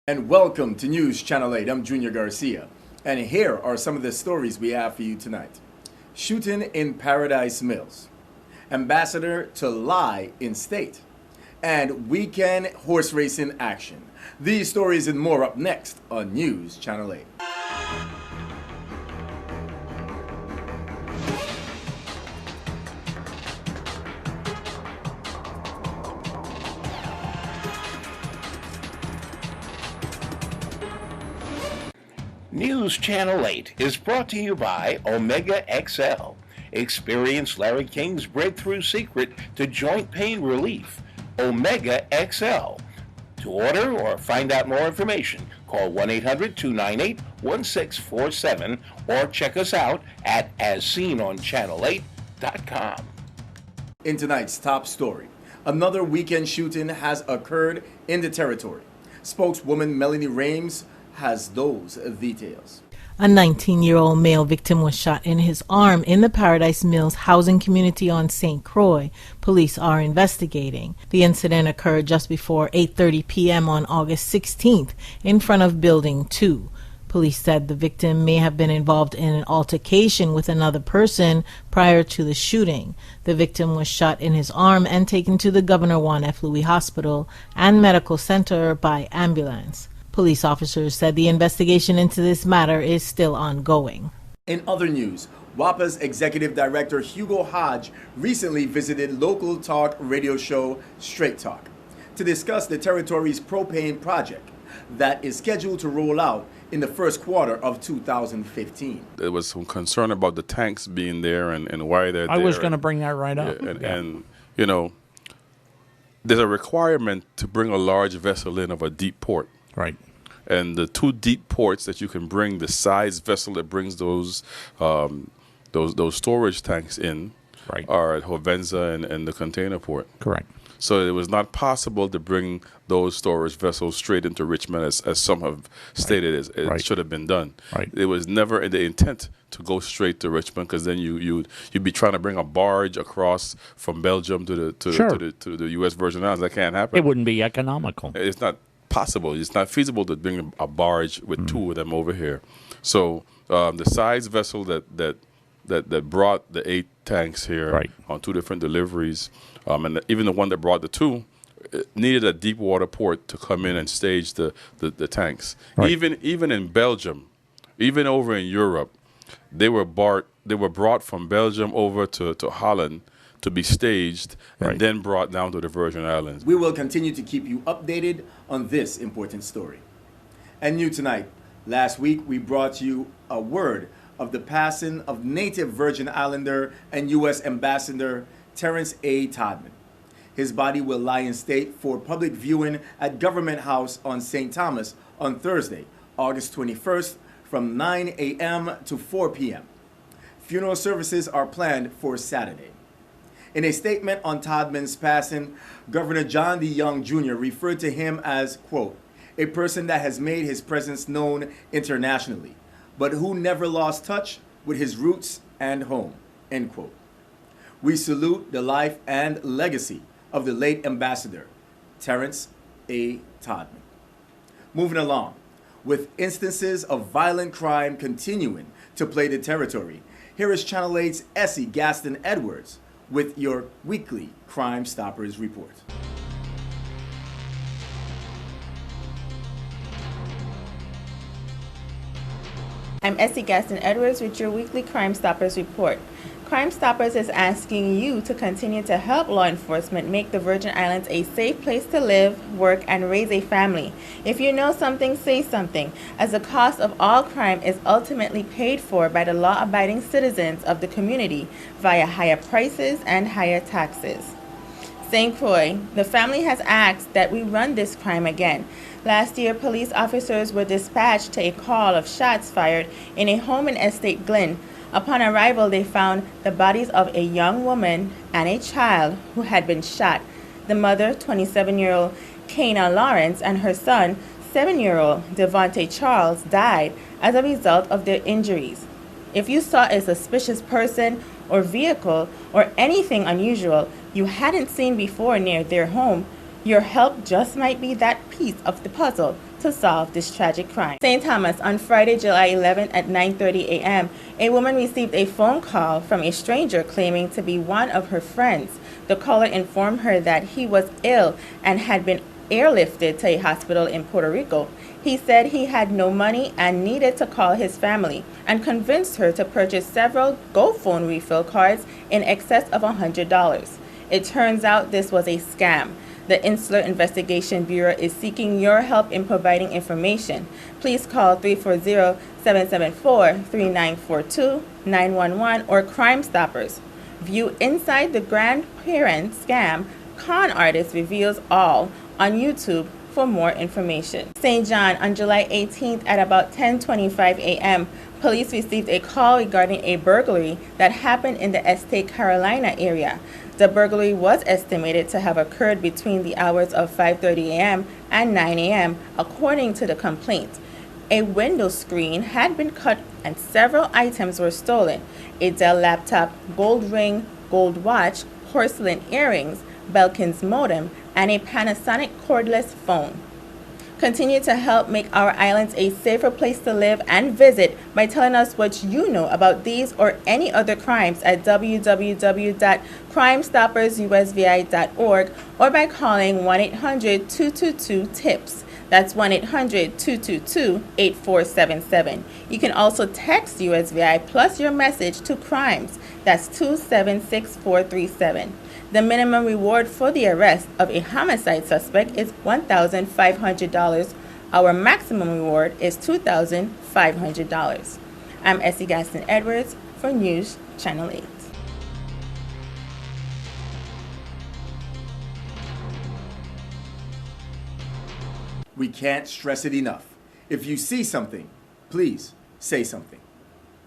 And welcome to News Channel 8. I'm Junior Garcia. And here are some of the stories we have for you tonight. Shooting in Paradise Mills. Ambassador to lie in state. And weekend horse racing action. These stories and more up next on News Channel 8. News Channel 8 is brought to you by Omega XL. Experience Larry King's breakthrough secret to joint pain relief, Omega XL. To order or find out more information, call 1-800-298-1647 or check us out at asseenonchanel8.com. In tonight's top story, another weekend shooting has occurred in the territory. Spokeswoman Melanie Rames has those details. A 19-year-old male victim was shot in his arm in the Paradise Mills housing community on St. Croix. Police are investigating. The incident occurred just before 8:30 p.m. on August 16th in front of Building 2. Police said the victim may have been involved in an altercation with another person prior to the shooting. The victim was shot in his arm and taken to the Governor Juan F. Louis Hospital and Medical Center by ambulance. Police officers said the investigation into this matter is still ongoing. In other news, WAPA's Executive Director Hugo Hodge recently visited local talk radio show Straight Talk to discuss the territory's propane project that is scheduled to roll out in the first quarter of 2015. There was some concern about the tanks being there and why they're there. I was going to bring that right up. And, you know, there's a requirement to bring a large vessel in of a deep port. Right. And the two deep ports that you can bring, the size vessel that brings those storage tanks in, right, are at Hovenza and the container port. Correct. So it was not possible to bring those storage vessels straight into Richmond, as some have stated it should have been done. Right. It was never the intent to go straight to Richmond, because then you'd be trying to bring a barge across from Belgium to the U.S. Virgin Islands. That can't happen. It wouldn't be economical. It's not possible. It's not feasible to bring a barge with two of them over here. So the size vessel that brought the 8 tanks here on 2 different deliveries, and even the one that brought the 2, needed a deep water port to come in and stage the tanks. Right. Even in Belgium, even over in Europe, they were brought from Belgium over to Holland to be staged and then brought down to the Virgin Islands. We will continue to keep you updated on this important story. And new tonight, last week we brought you a word of the passing of native Virgin Islander and U.S. Ambassador Terrence A. Todman. His body will lie in state for public viewing at Government House on St. Thomas on Thursday, August 21st from 9 a.m. to 4 p.m. Funeral services are planned for Saturday. In a statement on Todman's passing, Governor John D. Young Jr. referred to him as, quote, a person that has made his presence known internationally, but who never lost touch with his roots and home, end quote. We salute the life and legacy of the late Ambassador, Terrence A. Todman. Moving along, with instances of violent crime continuing to plague the territory, here is Channel 8's Essie Gaston Edwards with your weekly Crime Stoppers report. I'm Essie Gaston Edwards with your weekly Crime Stoppers report. Crime Stoppers is asking you to continue to help law enforcement make the Virgin Islands a safe place to live, work, and raise a family. If you know something, say something, as the cost of all crime is ultimately paid for by the law-abiding citizens of the community via higher prices and higher taxes. St. Croix, the family has asked that we run this crime again. Last year, police officers were dispatched to a call of shots fired in a home in Estate Glen. Upon arrival, they found the bodies of a young woman and a child who had been shot. The mother, 27-year-old Kana Lawrence, and her son, 7-year-old Devontae Charles, died as a result of their injuries. If you saw a suspicious person or vehicle or anything unusual you hadn't seen before near their home, your help just might be that piece of the puzzle to solve this tragic crime. St. Thomas, on Friday, July 11 at 9:30 a.m., a woman received a phone call from a stranger claiming to be one of her friends. The caller informed her that he was ill and had been airlifted to a hospital in Puerto Rico. He said he had no money and needed to call his family, and convinced her to purchase several GoPhone refill cards in excess of $100. It turns out this was a scam. The Insular Investigation Bureau is seeking your help in providing information. Please call 340-774-3942, 911, or Crime Stoppers. View Inside the Grandparent Scam Con Artist Reveals All on YouTube for more information. St. John, on July 18th at about 10:25 a.m., police received a call regarding a burglary that happened in the Estate Carolina area. The burglary was estimated to have occurred between the hours of 5:30 a.m. and 9 a.m., according to the complaint. A window screen had been cut and several items were stolen: a Dell laptop, gold ring, gold watch, porcelain earrings, Belkin's modem, and a Panasonic cordless phone. Continue to help make our islands a safer place to live and visit by telling us what you know about these or any other crimes at www.crimestoppersusvi.org or by calling 1-800-222-TIPS. That's 1-800-222-8477. You can also text USVI plus your message to crimes. That's 276437. The minimum reward for the arrest of a homicide suspect is $1,500. Our maximum reward is $2,500. I'm Essie Gaston Edwards for News Channel 8. We can't stress it enough. If you see something, please say something.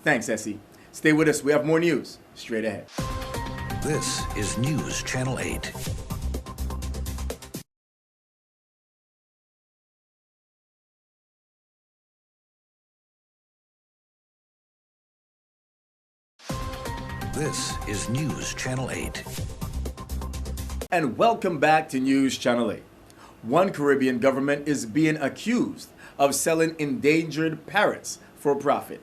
Thanks, Essie. Stay with us. We have more news straight ahead. This is News Channel 8. This is News Channel 8. And welcome back to News Channel 8. One Caribbean government is being accused of selling endangered parrots for profit.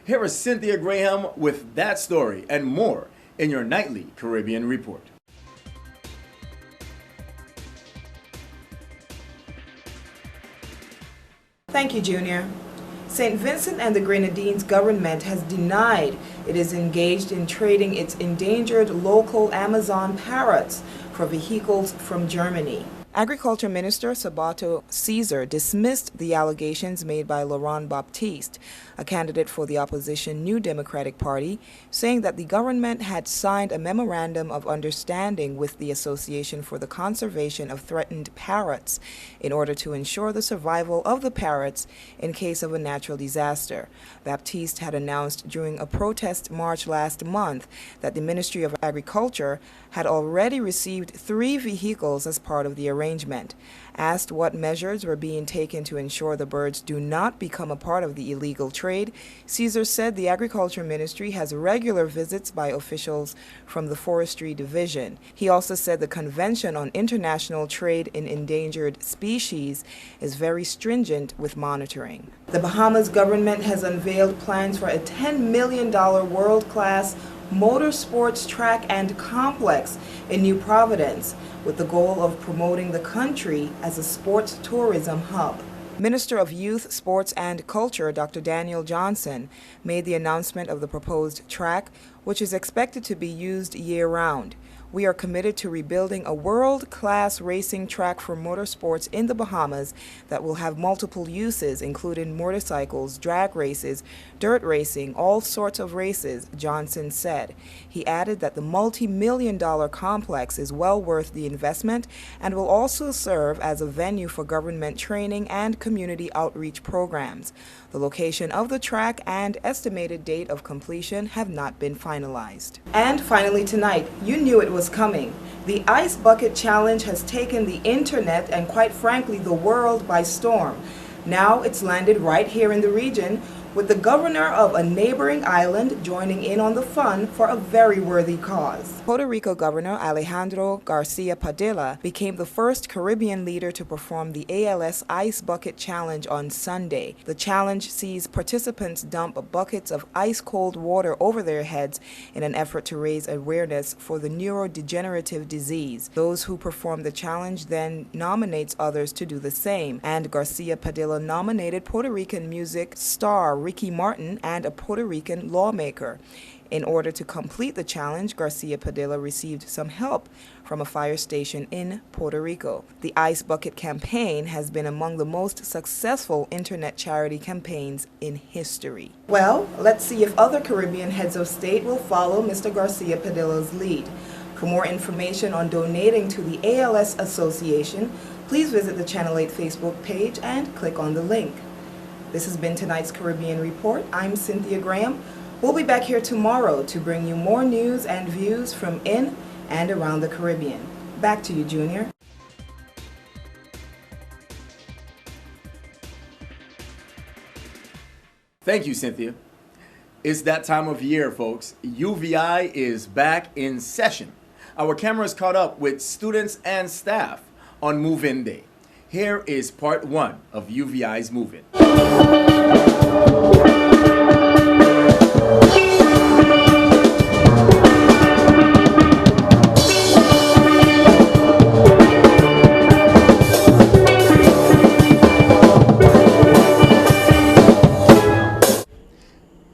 Here is Cynthia Graham with that story and more in your nightly Caribbean report. Thank you, Junior. St. Vincent and the Grenadines government has denied it is engaged in trading its endangered local Amazon parrots for vehicles from Germany. Agriculture Minister Sabato Caesar dismissed the allegations made by Laurent Baptiste, a candidate for the opposition New Democratic Party, saying that the government had signed a memorandum of understanding with the Association for the Conservation of Threatened Parrots in order to ensure the survival of the parrots in case of a natural disaster. Baptiste had announced during a protest march last month that the Ministry of Agriculture had already received 3 vehicles as part of the arrangement. Asked what measures were being taken to ensure the birds do not become a part of the illegal trade, Caesar said the Agriculture Ministry has regular visits by officials from the Forestry Division. He also said the Convention on International Trade in Endangered Species is very stringent with monitoring. The Bahamas government has unveiled plans for a $10 million world-class motorsports track and complex in New Providence, with the goal of promoting the country as a sports tourism hub. Minister of Youth, Sports and Culture, Dr. Daniel Johnson, made the announcement of the proposed track, which is expected to be used year-round. We are committed to rebuilding a world-class racing track for motorsports in the Bahamas that will have multiple uses, including motorcycles, drag races, dirt racing, all sorts of races, Johnson said. He added that the multi-million-dollar complex is well worth the investment and will also serve as a venue for government training and community outreach programs. The location of the track and estimated date of completion have not been finalized. And finally tonight, you knew it was coming. The Ice Bucket Challenge has taken the internet and quite frankly the world by storm. Now it's landed right here in the region with the governor of a neighboring island joining in on the fun for a very worthy cause. Puerto Rico Governor Alejandro Garcia Padilla became the first Caribbean leader to perform the ALS Ice Bucket Challenge on Sunday. The challenge sees participants dump buckets of ice-cold water over their heads in an effort to raise awareness for the neurodegenerative disease. Those who perform the challenge then nominates others to do the same, and Garcia Padilla nominated Puerto Rican music star Ricky Martin and a Puerto Rican lawmaker. In order to complete the challenge, Garcia Padilla received some help from a fire station in Puerto Rico. The Ice Bucket campaign has been among the most successful internet charity campaigns in history. Well, let's see if other Caribbean heads of state will follow Mr. Garcia Padilla's lead. For more information on donating to the ALS Association, please visit the Channel 8 Facebook page and click on the link. This has been tonight's Caribbean Report. I'm Cynthia Graham. We'll be back here tomorrow to bring you more news and views from in and around the Caribbean. Back to you, Junior. Thank you, Cynthia. It's that time of year, folks. UVI is back in session. Our cameras caught up with students and staff on Move-In Day. Here is part one of UVI's Move-In.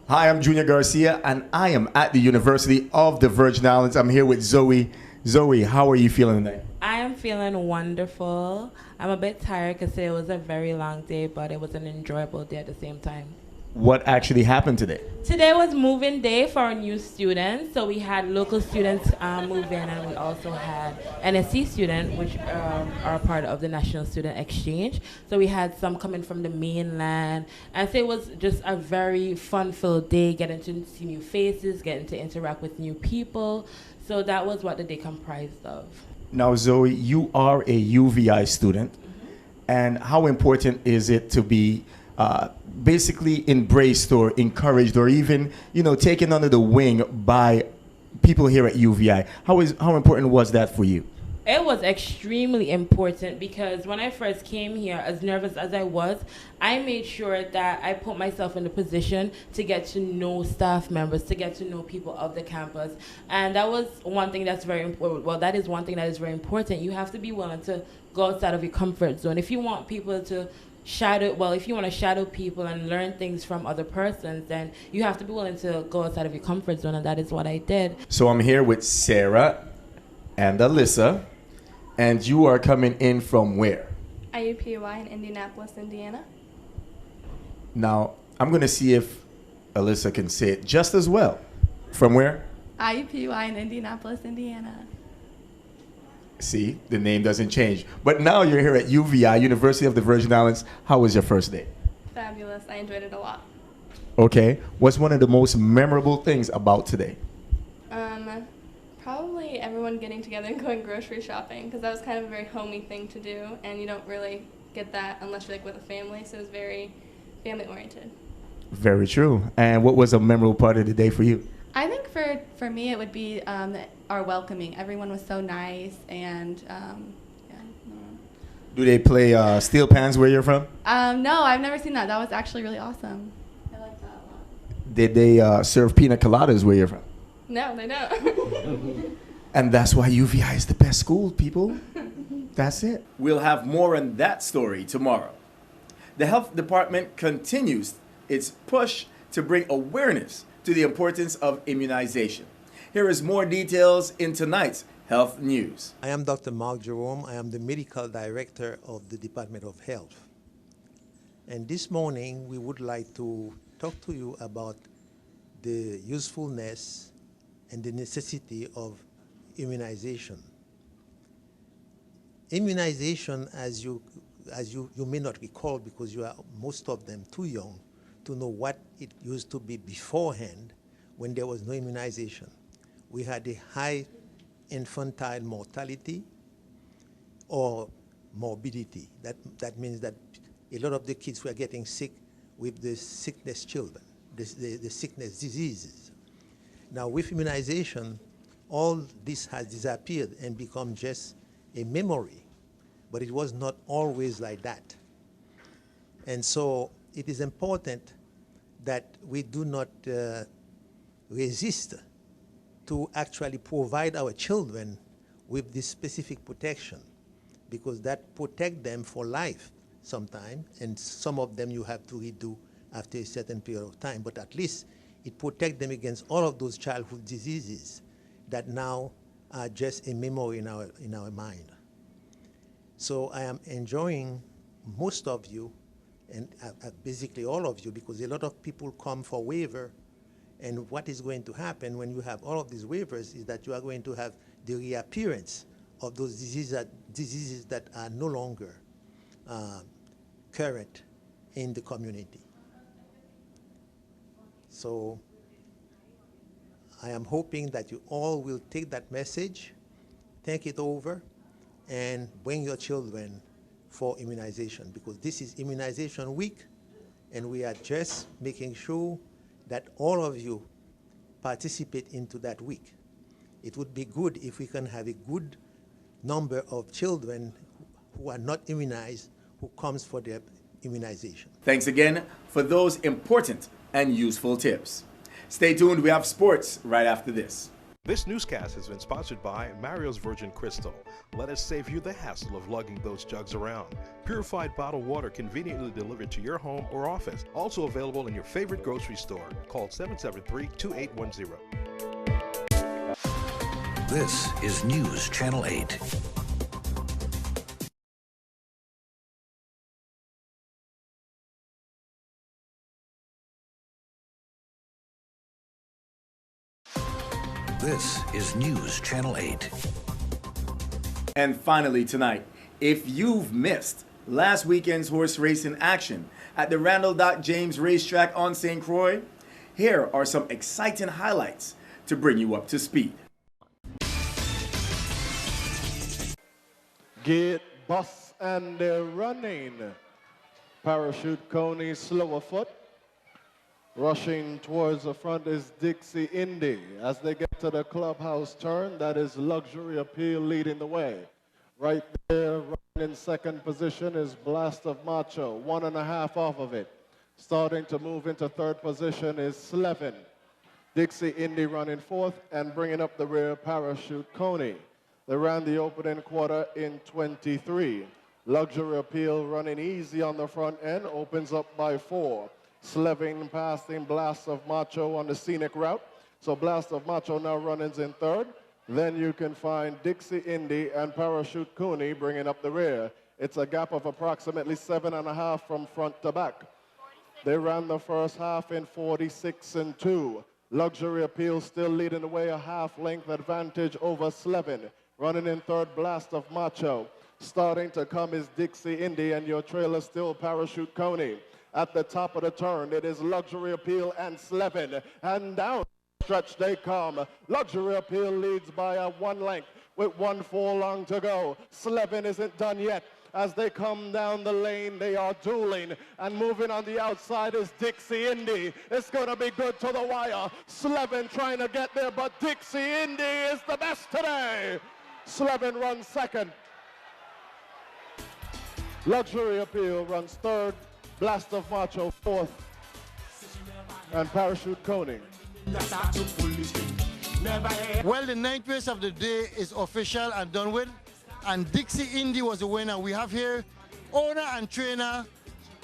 Hi, I'm Junior Garcia, and I am at the University of the Virgin Islands. I'm here with Zoe. Zoe, how are you feeling today? I am feeling wonderful. I'm a bit tired because it was a very long day, but it was an enjoyable day at the same time. What actually happened today? Today was move-in day for our new students. So we had local students move in, and we also had NSC students, which are part of the National Student Exchange. So we had some coming from the mainland. And so it was just a very fun-filled day, getting to see new faces, getting to interact with new people. So that was what the day comprised of. Now, Zoe, you are a UVI student. And how important is it to be basically embraced or encouraged or even, taken under the wing by people here at UVI? How important was that for you? It was extremely important because when I first came here, as nervous as I was, I made sure that I put myself in the position to get to know staff members, to get to know people of the campus. And that was one thing that's very important. Well, that is one thing that is very important. You have to be willing to go outside of your comfort zone. If you want people to if you want to shadow people and learn things from other persons, then you have to be willing to go outside of your comfort zone, and that is what I did. So I'm here with Sarah and Alyssa, and you are coming in from where? IUPUI in Indianapolis, Indiana. Now, I'm going to see if Alyssa can say it just as well. From where? IUPUI in Indianapolis, Indiana. See, the name doesn't change. But now you're here at UVI, University of the Virgin Islands. How was your first day? Fabulous. I enjoyed it a lot. Okay. What's one of the most memorable things about today? Probably everyone getting together and going grocery shopping, because that was kind of a very homey thing to do, and you don't really get that unless you're with a family, so it was very family-oriented. Very true. And what was a memorable part of the day for you? I think for me it would be our welcoming. Everyone was so nice, and Do they play steel pans where you're from? No, I've never seen that. That was actually really awesome. I like that a lot. Did they serve pina coladas where you're from? No, they don't. And that's why UVI is the best school, people. That's it. We'll have more on that story tomorrow. The health department continues its push to bring awareness to the importance of immunization. Here is more details in tonight's health news. I am Dr. Mark Jerome. I am the medical director of the Department of Health. And this morning, we would like to talk to you about the usefulness and the necessity of immunization. Immunization, as you may not recall because you are most of them too young to know what it used to be beforehand when there was no immunization. We had a high infantile mortality or morbidity. That means that a lot of the kids who are getting sick with the sickness children, the sickness diseases. Now with immunization, all this has disappeared and become just a memory, but it was not always like that. And so it is important that we do not resist to actually provide our children with this specific protection, because that protect them for life sometime, and some of them you have to redo after a certain period of time, but at least it protects them against all of those childhood diseases that now are just a memory in our mind. So I am enjoying most of you, and basically all of you, because a lot of people come for waiver, and what is going to happen when you have all of these waivers is that you are going to have the reappearance of those diseases that are no longer current in the community. So I am hoping that you all will take that message, think it over, and bring your children for immunization, because this is immunization week, and we are just making sure that all of you participate into that week. It would be good if we can have a good number of children who are not immunized who comes for their immunization. Thanks again for those important and useful tips. Stay tuned, we have sports right after this. This newscast has been sponsored by Mario's Virgin Crystal. Let us save you the hassle of lugging those jugs around. Purified bottled water conveniently delivered to your home or office. Also available in your favorite grocery store. Call 773-2810. This is News Channel 8. This is News Channel 8. And finally tonight, if you've missed last weekend's horse racing action at the Randall Doc James Racetrack on St. Croix, here are some exciting highlights to bring you up to speed. Get bus and they're running. Parachute Coney slower foot. Rushing towards the front is Dixie Indy. As they get to the clubhouse turn, that is Luxury Appeal leading the way. Right there, running in second position is Blast of Macho, 1.5 off of it. Starting to move into third position is Slevin. Dixie Indy running fourth, and bringing up the rear, Parachute Coney. They ran the opening quarter in 23. Luxury Appeal running easy on the front end, opens up by 4. Slevin passing Blast of Macho on the scenic route. So Blast of Macho now runnings in third. Then you can find Dixie Indy and Parachute Cooney bringing up the rear. It's a gap of approximately 7.5 from front to back. They ran the first half in 46-2. Luxury Appeal still leading the way, a half-length advantage over Slevin. Running in third, Blast of Macho. Starting to come is Dixie Indy, and your trailer still Parachute Coney. At the top of the turn, it is Luxury Appeal and Slevin. And down the stretch they come. Luxury Appeal leads by a 1 length with 1 furlong to go. Slevin isn't done yet. As they come down the lane, they are dueling. And moving on the outside is Dixie Indy. It's going to be good to the wire. Slevin trying to get there, but Dixie Indy is the best today. Slevin runs second. Luxury Appeal runs third. Blast of Macho fourth, and Parachute Coney. Well, the ninth race of the day is official and done with, and Dixie Indy was the winner. We have here owner and trainer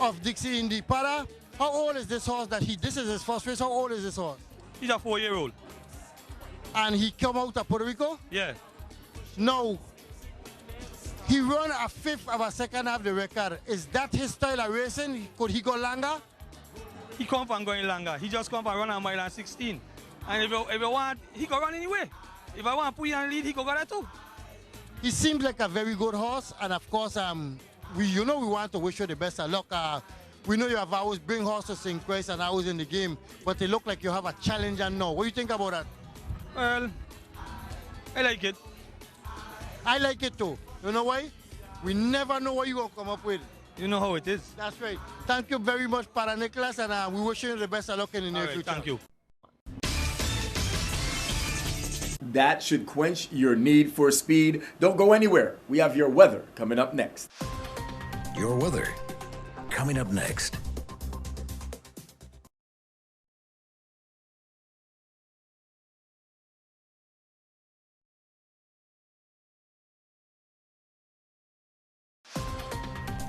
of Dixie Indy. Pada, how old is this horse this is his first race? How old is this horse? He's a 4-year-old. And he come out of Puerto Rico? Yeah. No. He run a fifth of a second half the record. Is that his style of racing? Could he go longer? He come from going longer. He just come from running a mile and 16. And if you want, he can run anyway. If I want to put you on lead, he can go there too. He seems like a very good horse, and of course, we want to wish you the best of luck. We know you have always bring horses to St. Croix and always in the game, but it look like you have a challenger now. What do you think about that? Well, I like it. I like it too. You know why? We never know what you're going to come up with. You know how it is. That's right. Thank you very much, Para Nicholas, and we wish you the best of luck in the near future. Thank you. That should quench your need for speed. Don't go anywhere. We have your weather coming up next. Your weather coming up next.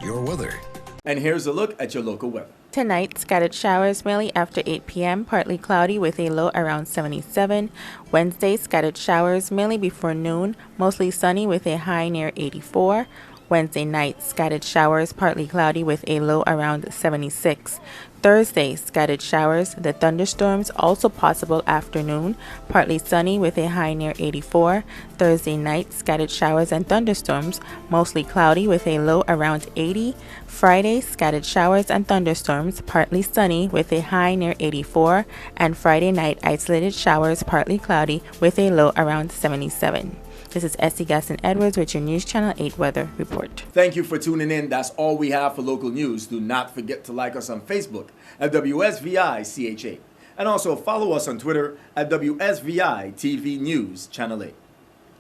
Your weather. And here's a look at your local weather. Tonight, scattered showers mainly after 8 p.m., partly cloudy with a low around 77. Wednesday, scattered showers mainly before noon, mostly sunny with a high near 84. Wednesday night, scattered showers, partly cloudy with a low around 76. Thursday, scattered showers, the thunderstorms also possible afternoon, partly sunny with a high near 84. Thursday night, scattered showers and thunderstorms, mostly cloudy with a low around 80. Friday, scattered showers and thunderstorms, partly sunny with a high near 84. And Friday night, isolated showers, partly cloudy with a low around 77. This is Essie Gaston Edwards with your News Channel 8 weather report. Thank you for tuning in. That's all we have for local news. Do not forget to like us on Facebook at WSVI-CH8. And also follow us on Twitter at WSVI-TV News Channel 8.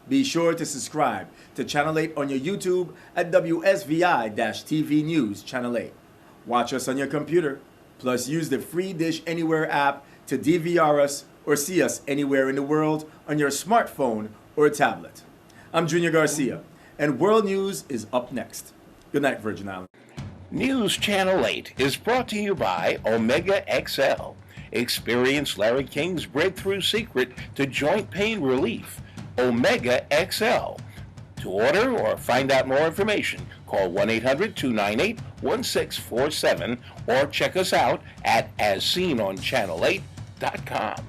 Be sure to subscribe to Channel 8 on your YouTube at WSVI-TV News Channel 8. Watch us on your computer. Plus use the free Dish Anywhere app to DVR us or see us anywhere in the world on your smartphone or a tablet. I'm Junior Garcia, and World News is up next. Good night, Virgin Islands. News Channel 8 is brought to you by Omega XL. Experience Larry King's breakthrough secret to joint pain relief. Omega XL. To order or find out more information, call 1-800-298-1647 or check us out at asseenonchanel8.com.